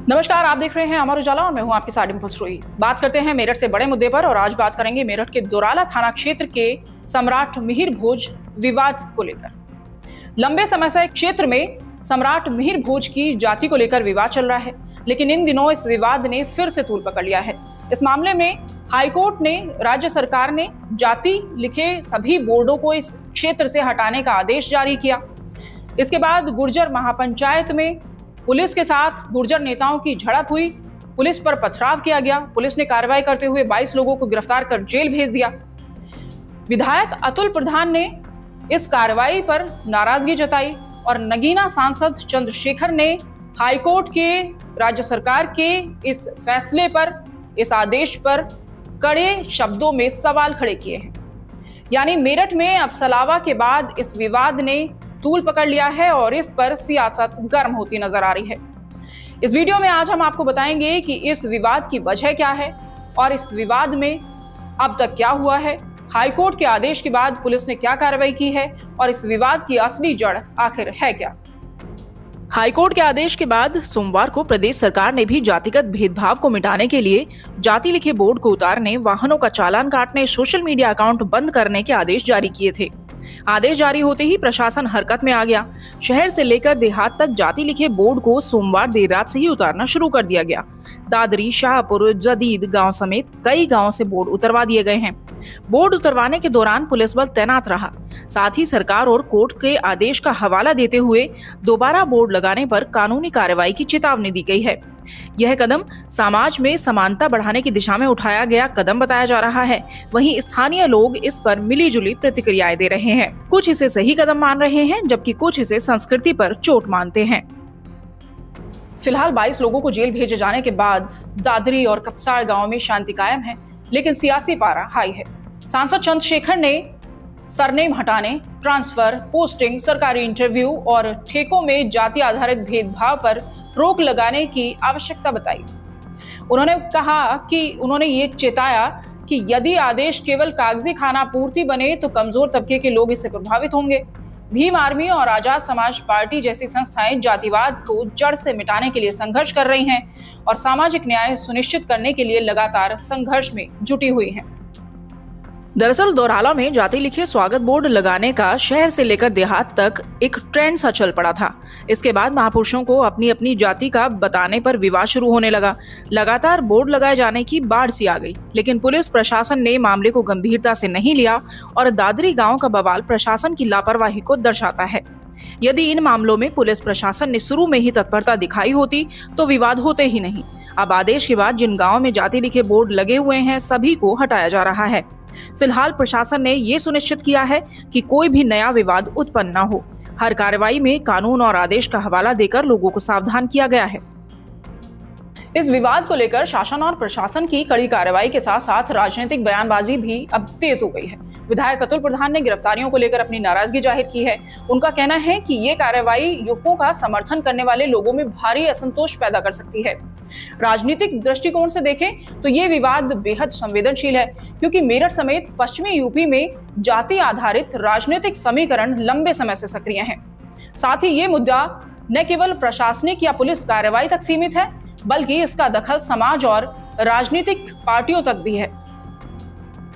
नमस्कार, आप देख रहे हैं अमर उजाला और मैं हूं आपके साथ डिंपल सोई। बात करते हैं मेरठ से बड़े मुद्दे पर और आज बात करेंगे मेरठ के दोराला थाना क्षेत्र के सम्राट मिहिर भोज विवाद को लेकर। लंबे समय से क्षेत्र में सम्राट मिहिर भोज की जाति को लेकर विवाद चल रहा है, लेकिन इन दिनों इस विवाद ने फिर से तूल पकड़ लिया है। इस मामले में हाईकोर्ट ने राज्य सरकार ने जाति लिखे सभी बोर्डों को इस क्षेत्र से हटाने का आदेश जारी किया। इसके बाद गुर्जर महापंचायत में पुलिस के साथ गुर्जर नेताओं की झड़प हुई, पुलिस पर पथराव किया गया। पुलिस ने कार्रवाई करते हुए 22 लोगों को गिरफ्तार कर जेल भेज दिया। विधायक अतुल प्रधान ने इस कार्रवाई पर नाराजगी जताई और नगीना सांसद चंद्रशेखर ने हाईकोर्ट के राज्य सरकार के इस फैसले पर, इस आदेश पर कड़े शब्दों में सवाल खड़े किए हैं। यानी मेरठ में अब सलावा के बाद इस विवाद ने तूल पकड़ लिया है और इस पर सियासत गर्म होती नजर आ रही है। इस वीडियो में आज हम आपको बताएंगे कि इस विवाद की वजह क्या है और इस विवाद में अब तक क्या हुआ है, हाईकोर्ट के आदेश के बाद पुलिस ने क्या कार्रवाई की है और इस विवाद की असली जड़ आखिर है क्या। हाईकोर्ट के आदेश के बाद सोमवार को प्रदेश सरकार ने भी जातिगत भेदभाव को मिटाने के लिए जाति लिखे बोर्ड को उतारने, वाहनों का चालान काटने, सोशल मीडिया अकाउंट बंद करने के आदेश जारी किए थे। आदेश जारी होते ही प्रशासन हरकत में आ गया। शहर से लेकर देहात तक जाति लिखे बोर्ड को सोमवार देर रात से ही उतारना शुरू कर दिया गया। दादरी, शाहपुर, जदीद गांव समेत कई गांवों से बोर्ड उतरवा दिए गए हैं। बोर्ड उतरवाने के दौरान पुलिस बल तैनात रहा। साथ ही सरकार और कोर्ट के आदेश का हवाला देते हुए दोबारा बोर्ड लगाने पर कानूनी कार्रवाई की चेतावनी दी गई है। यह कदम समाज में समानता बढ़ाने की दिशा में उठाया गया कदम बताया जा रहा है। वहीं स्थानीय लोग इस पर मिलीजुली प्रतिक्रियाएं दे रहे हैं। कुछ इसे सही कदम मान रहे हैं, जबकि कुछ इसे संस्कृति पर चोट मानते हैं। फिलहाल 22 लोगों को जेल भेजे जाने के बाद दादरी और कपसाड़ गांव में शांति कायम है, लेकिन सियासी पारा हाई है। सांसद चंद्रशेखर ने सरनेम हटाने, ट्रांसफर, पोस्टिंग, सरकारी इंटरव्यू और ठेकों में जाति आधारित भेदभाव पर रोक लगाने की आवश्यकता बताई। उन्होंने ये चेताया कि यदि आदेश केवल कागजी खाना पूर्ति बने तो कमजोर तबके के लोग इससे प्रभावित होंगे। भीम आर्मी और आजाद समाज पार्टी जैसी संस्थाएं जातिवाद को जड़ से मिटाने के लिए संघर्ष कर रही हैं और सामाजिक न्याय सुनिश्चित करने के लिए लगातार संघर्ष में जुटी हुई हैं। दरअसल दोराला में जाति लिखे स्वागत बोर्ड लगाने का शहर से लेकर देहात तक एक ट्रेंड सा चल पड़ा था। इसके बाद महापुरुषों को अपनी अपनी जाति का बताने पर विवाद शुरू होने लगा। लगातार बोर्ड लगाए जाने की बाढ़ सी आ गई, लेकिन पुलिस प्रशासन ने मामले को गंभीरता से नहीं लिया और दादरी गांव का बवाल प्रशासन की लापरवाही को दर्शाता है। यदि इन मामलों में पुलिस प्रशासन ने शुरू में ही तत्परता दिखाई होती तो विवाद होते ही नहीं। अब आदेश के बाद जिन गाँव में जाति लिखे बोर्ड लगे हुए हैं सभी को हटाया जा रहा है। फिलहाल प्रशासन ने ये सुनिश्चित किया है कि कोई भी नया विवाद उत्पन्न न हो। हर कार्रवाई में कानून और आदेश का हवाला देकर लोगों को सावधान किया गया है। इस विवाद को लेकर शासन और प्रशासन की कड़ी कार्रवाई के साथ साथ राजनीतिक बयानबाजी भी अब तेज हो गई है। विधायक अतुल प्रधान ने गिरफ्तारियों को लेकर अपनी नाराजगी जाहिर की है। उनका कहना है कि ये कार्रवाई युवकों का समर्थन करने वाले लोगों में भारी असंतोष पैदा कर सकती है। राजनीतिक दृष्टिकोण से देखें तो ये विवाद बेहद संवेदनशील है, क्योंकि मेरठ समेत पश्चिमी यूपी में जाति आधारित राजनीतिक समीकरण लंबे समय से सक्रिय हैं। साथ ही ये मुद्दा न केवल प्रशासनिक या पुलिस कार्रवाई तक सीमित है, बल्कि इसका दखल समाज और राजनीतिक पार्टियों तक भी है।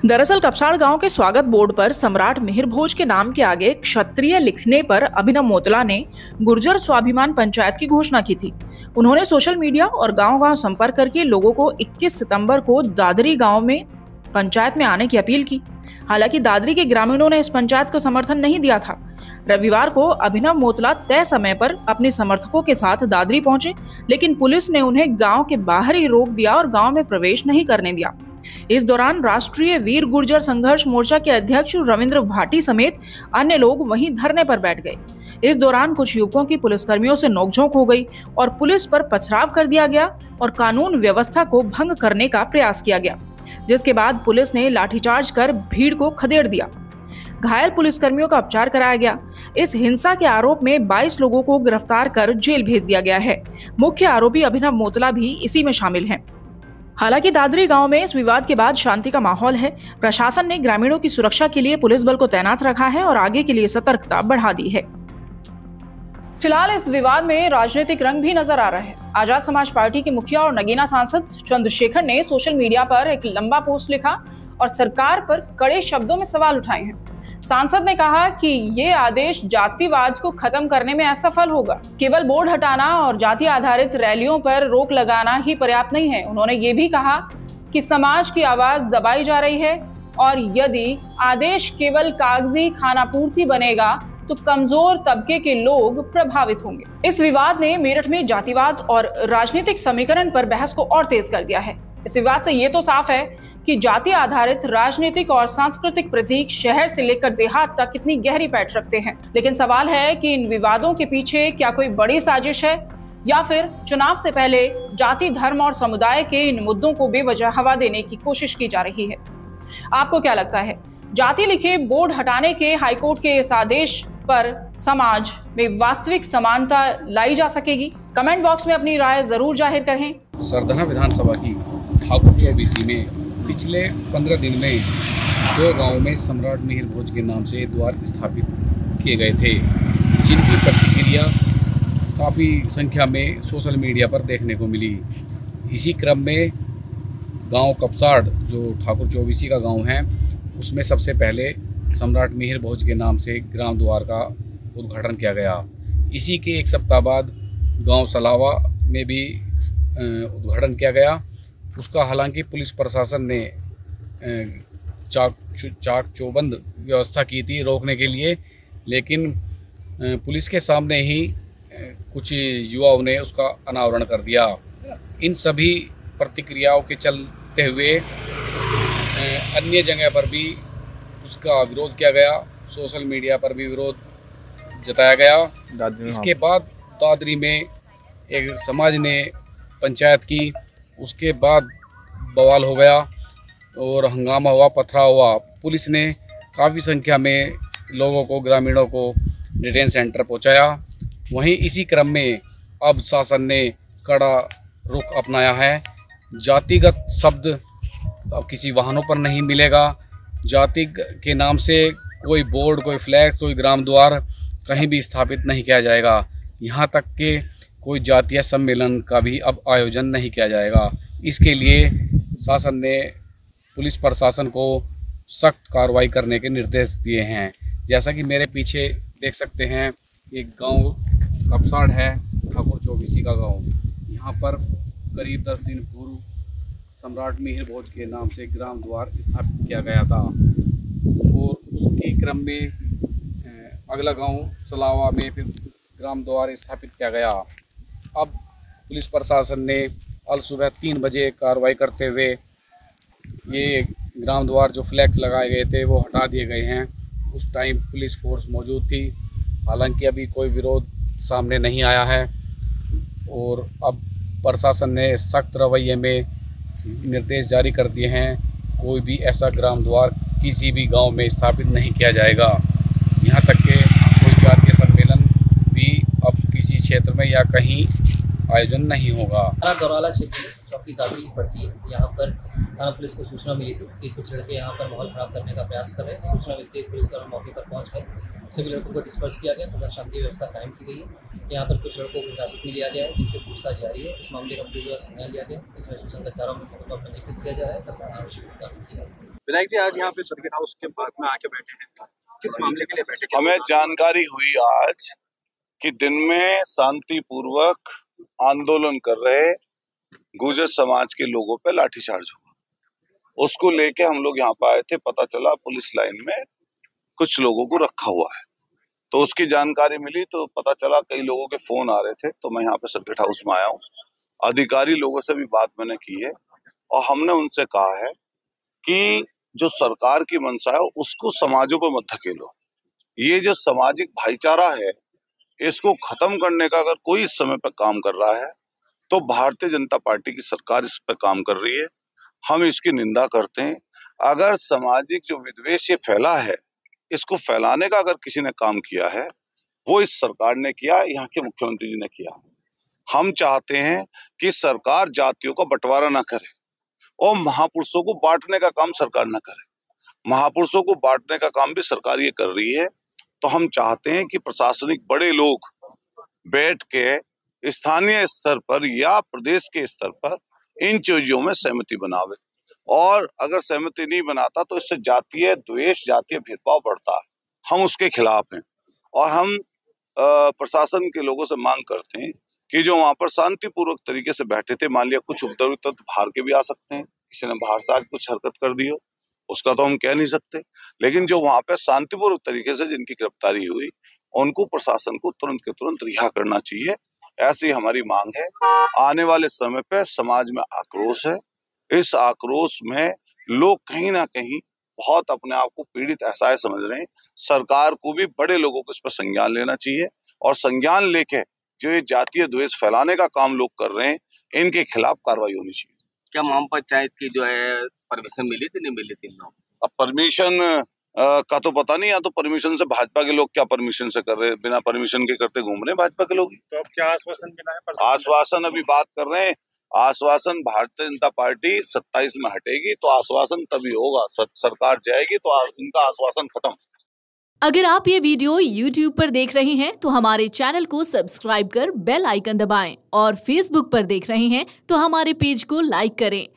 दरअसल कपसाड़ गांव के स्वागत बोर्ड पर सम्राट मिहिर भोज के नाम के आगे क्षत्रिय लिखने पर अभिनव मोतला ने गुर्जर स्वाभिमान पंचायत की घोषणा की थी। उन्होंने सोशल मीडिया और गांव-गांव संपर्क करके लोगों को 21 सितंबर को दादरी गांव में पंचायत में आने की अपील की। हालांकि दादरी के ग्रामीणों ने इस पंचायत को समर्थन नहीं दिया था। रविवार को अभिनव मोतला तय समय पर अपने समर्थकों के साथ दादरी पहुंचे, लेकिन पुलिस ने उन्हें गांव के बाहर ही रोक दिया और गांव में प्रवेश नहीं करने दिया। इस दौरान राष्ट्रीय वीर गुर्जर संघर्ष मोर्चा के अध्यक्ष रविंद्र भाटी समेत अन्य लोग वहीं धरने पर बैठ गए। इस दौरान कुछ युवकों की पुलिसकर्मियों से नोकझोंक हो गई और पुलिस पर पथराव कर दिया गया और कानून व्यवस्था को भंग करने का प्रयास किया गया, जिसके बाद पुलिस ने लाठीचार्ज कर भीड़ को खदेड़ दिया। घायल पुलिसकर्मियों का उपचार कराया गया। इस हिंसा के आरोप में 22 लोगों को गिरफ्तार कर जेल भेज दिया गया है। मुख्य आरोपी अभिनव मोतला भी इसी में शामिल हैं। हालांकि दादरी गांव में इस विवाद के बाद शांति का माहौल है। प्रशासन ने ग्रामीणों की सुरक्षा के लिए पुलिस बल को तैनात रखा है और आगे के लिए सतर्कता बढ़ा दी है। फिलहाल इस विवाद में राजनीतिक रंग भी नजर आ रहा है। आजाद समाज पार्टी के मुखिया और नगीना सांसद चंद्रशेखर ने सोशल मीडिया पर एक लंबा पोस्ट लिखा और सरकार पर कड़े शब्दों में सवाल उठाए हैं। सांसद ने कहा कि ये आदेश जातिवाद को खत्म करने में असफल होगा। केवल बोर्ड हटाना और जाति आधारित रैलियों पर रोक लगाना ही पर्याप्त नहीं है। उन्होंने ये भी कहा कि समाज की आवाज दबाई जा रही है और यदि आदेश केवल कागजी खानापूर्ति बनेगा तो कमजोर तबके के लोग प्रभावित होंगे। इस विवाद ने मेरठ में जातिवाद और राजनीतिक समीकरण पर बहस को और तेज कर दिया है। इस विवाद से ये तो साफ है कि जाति आधारित राजनीतिक और सांस्कृतिक प्रतीक शहर से लेकर देहात तक कितनी गहरी पैठ रखते हैं। लेकिन सवाल है कि इन विवादों के पीछे क्या कोई बड़ी साजिश है या फिर चुनाव से पहले जाति, धर्म और समुदाय के इन मुद्दों को बेवजह हवा देने की कोशिश की जा रही है। आपको क्या लगता है, जाति लिखे बोर्ड हटाने के हाईकोर्ट के इस आदेश पर समाज में वास्तविक समानता लाई जा सकेगी? कमेंट बॉक्स में अपनी राय जरूर जाहिर करें। सरधना विधानसभा की ठाकुर चौबीसी में पिछले 15 दिन में 2 गांवों में सम्राट मिहिर भोज के नाम से द्वार स्थापित किए गए थे, जिनकी प्रतिक्रिया काफ़ी संख्या में सोशल मीडिया पर देखने को मिली। इसी क्रम में गांव कपसाड़, जो ठाकुर चौबीसी का गांव है, उसमें सबसे पहले सम्राट मिहिर भोज के नाम से ग्राम द्वार का उद्घाटन किया गया। इसी के एक सप्ताह बाद गांव सलावा में भी उद्घाटन किया गया। उसका हालांकि पुलिस प्रशासन ने चाक चौबंद व्यवस्था की थी रोकने के लिए, लेकिन पुलिस के सामने ही कुछ युवाओं ने उसका अनावरण कर दिया। इन सभी प्रतिक्रियाओं के चलते हुए अन्य जगह पर भी उसका विरोध किया गया, सोशल मीडिया पर भी विरोध जताया गया। इसके बाद दादरी में एक समाज ने पंचायत की, उसके बाद बवाल हो गया और हंगामा हुआ, पथराव हुआ। पुलिस ने काफ़ी संख्या में लोगों को, ग्रामीणों को डिटेन सेंटर पहुंचाया। वहीं इसी क्रम में अब शासन ने कड़ा रुख अपनाया है। जातिगत शब्द अब किसी वाहनों पर नहीं मिलेगा। जाति के नाम से कोई बोर्ड, कोई फ्लैग, कोई ग्राम द्वार कहीं भी स्थापित नहीं किया जाएगा। यहाँ तक कि कोई जातीय सम्मेलन का भी अब आयोजन नहीं किया जाएगा। इसके लिए शासन ने पुलिस प्रशासन को सख्त कार्रवाई करने के निर्देश दिए हैं। जैसा कि मेरे पीछे देख सकते हैं, एक गांव कपसाड़ है, ठाकुर चौबीसी का गांव। यहाँ पर करीब 10 दिन पूर्व सम्राट मिहिर भोज के नाम से ग्राम द्वार स्थापित किया गया था और उसके क्रम में अगला गांव सलावा में फिर ग्राम द्वार स्थापित किया गया। अब पुलिस प्रशासन ने कल सुबह 3 बजे कार्रवाई करते हुए ये ग्राम द्वार जो फ्लैक्स लगाए गए थे वो हटा दिए गए हैं। उस टाइम पुलिस फोर्स मौजूद थी। हालांकि अभी कोई विरोध सामने नहीं आया है और अब प्रशासन ने सख्त रवैये में निर्देश जारी कर दिए हैं। कोई भी ऐसा ग्राम द्वार किसी भी गांव में स्थापित नहीं किया जाएगा। यहाँ तक कि कोई जातीय सम्मेलन भी अब किसी क्षेत्र में या कहीं आयोजन नहीं होगा। गौराला क्षेत्र में चौकी दादरी पड़ती है। यहाँ पर थाना पुलिस को सूचना मिली थी कि कुछ लड़के यहाँ पर माहौल खराब करने का प्रयास कर रहे थे। सूचना मिलते ही पुलिस द्वारा मौके पर पहुँच गए सभी लड़कों को डिस्पर्स किया गया तथा शांति व्यवस्था कायम की गई है। यहाँ पर कुछ लड़कों को हिरासत में लिया गया है, जिनसे पूछताछ जारी है। इस मामले का पुलिस द्वारा संज्ञान लिया गया। इसमें सुसंगत धाराओं में मुकदमा पंजीकृत किया जा रहा है तथा आवश्यक कार्रवाई की जा रही है। विधायक जी, आज यहाँ पे सर्किट हाउस के पार्क में आके बैठे हैं, किस मामले के लिए बैठे? हमें जानकारी हुई आज कि दिन में शांतिपूर्वक आंदोलन कर रहे गुर्जर समाज के लोगों पे लाठीचार्ज हुआ। उसको लेके हम लोग यहाँ पे आए थे। पता चला पुलिस लाइन में कुछ लोगों को रखा हुआ है, तो उसकी जानकारी मिली तो पता चला कई लोगों के फोन आ रहे थे। तो मैं यहाँ पे सर्किट हाउस में आया हूँ। अधिकारी लोगों से भी बात मैंने की है और हमने उनसे कहा है कि जो सरकार की मंशा है उसको समाजों पर मत धकेलो। ये जो सामाजिक भाईचारा है इसको खत्म करने का अगर कोई इस समय पर काम कर रहा है तो भारतीय जनता पार्टी की सरकार इस पर काम कर रही है। हम इसकी निंदा करते हैं। अगर सामाजिक जो विद्वेष ये फैला है, इसको फैलाने का अगर किसी ने काम किया है वो इस सरकार ने किया, यहाँ के मुख्यमंत्री जी ने किया। हम चाहते हैं कि सरकार जातियों का बंटवारा ना करे और महापुरुषों को बांटने का काम सरकार ना करे। महापुरुषों को बांटने का काम भी सरकार ये कर रही है। तो हम चाहते हैं कि प्रशासनिक बड़े लोग बैठ के स्थानीय स्तर पर या प्रदेश के स्तर पर इन चीजों में सहमति बनावे। और अगर सहमति नहीं बनाता तो इससे जातीय द्वेष, जातीय भेदभाव बढ़ता है। हम उसके खिलाफ हैं और हम प्रशासन के लोगों से मांग करते हैं कि जो वहां पर शांतिपूर्वक तरीके से बैठे थे, मान लिया कुछ उपद्रवी तत्व बाहर के भी आ सकते हैं, किसी ने बाहर से आके कुछ हरकत कर दी हो, उसका तो हम कह नहीं सकते, लेकिन जो वहां पे शांतिपूर्वक तरीके से जिनकी गिरफ्तारी हुई उनको प्रशासन को तुरंत के तुरंत रिहा करना चाहिए, ऐसी हमारी मांग है। आने वाले समय पे समाज में आक्रोश है, इस आक्रोश में लोग कहीं ना कहीं बहुत अपने आप को पीड़ित ऐसा समझ रहे हैं। सरकार को भी बड़े लोगों को इस पर संज्ञान लेना चाहिए और संज्ञान लेके जो ये जातीय द्वेष फैलाने का काम लोग कर रहे हैं इनके खिलाफ कार्रवाई होनी चाहिए। क्या महाम पंचायत की जो है परमिशन मिली थी, नहीं मिली थी? अब परमिशन का तो पता नहीं, या तो परमिशन से भाजपा के लोग क्या परमिशन से कर रहे हैं, बिना परमिशन के करते घूम रहे हैं भाजपा के लोग। तो अब क्या आश्वासन मिला है? आश्वासन अभी बात कर रहे हैं, आश्वासन भारतीय जनता पार्टी 27 में हटेगी तो आश्वासन तभी होगा, सरकार जाएगी तो इनका आश्वासन खत्म। अगर आप ये वीडियो YouTube पर देख रहे हैं तो हमारे चैनल को सब्सक्राइब कर बेल आइकन दबाएं और Facebook पर देख रहे हैं तो हमारे पेज को लाइक करें।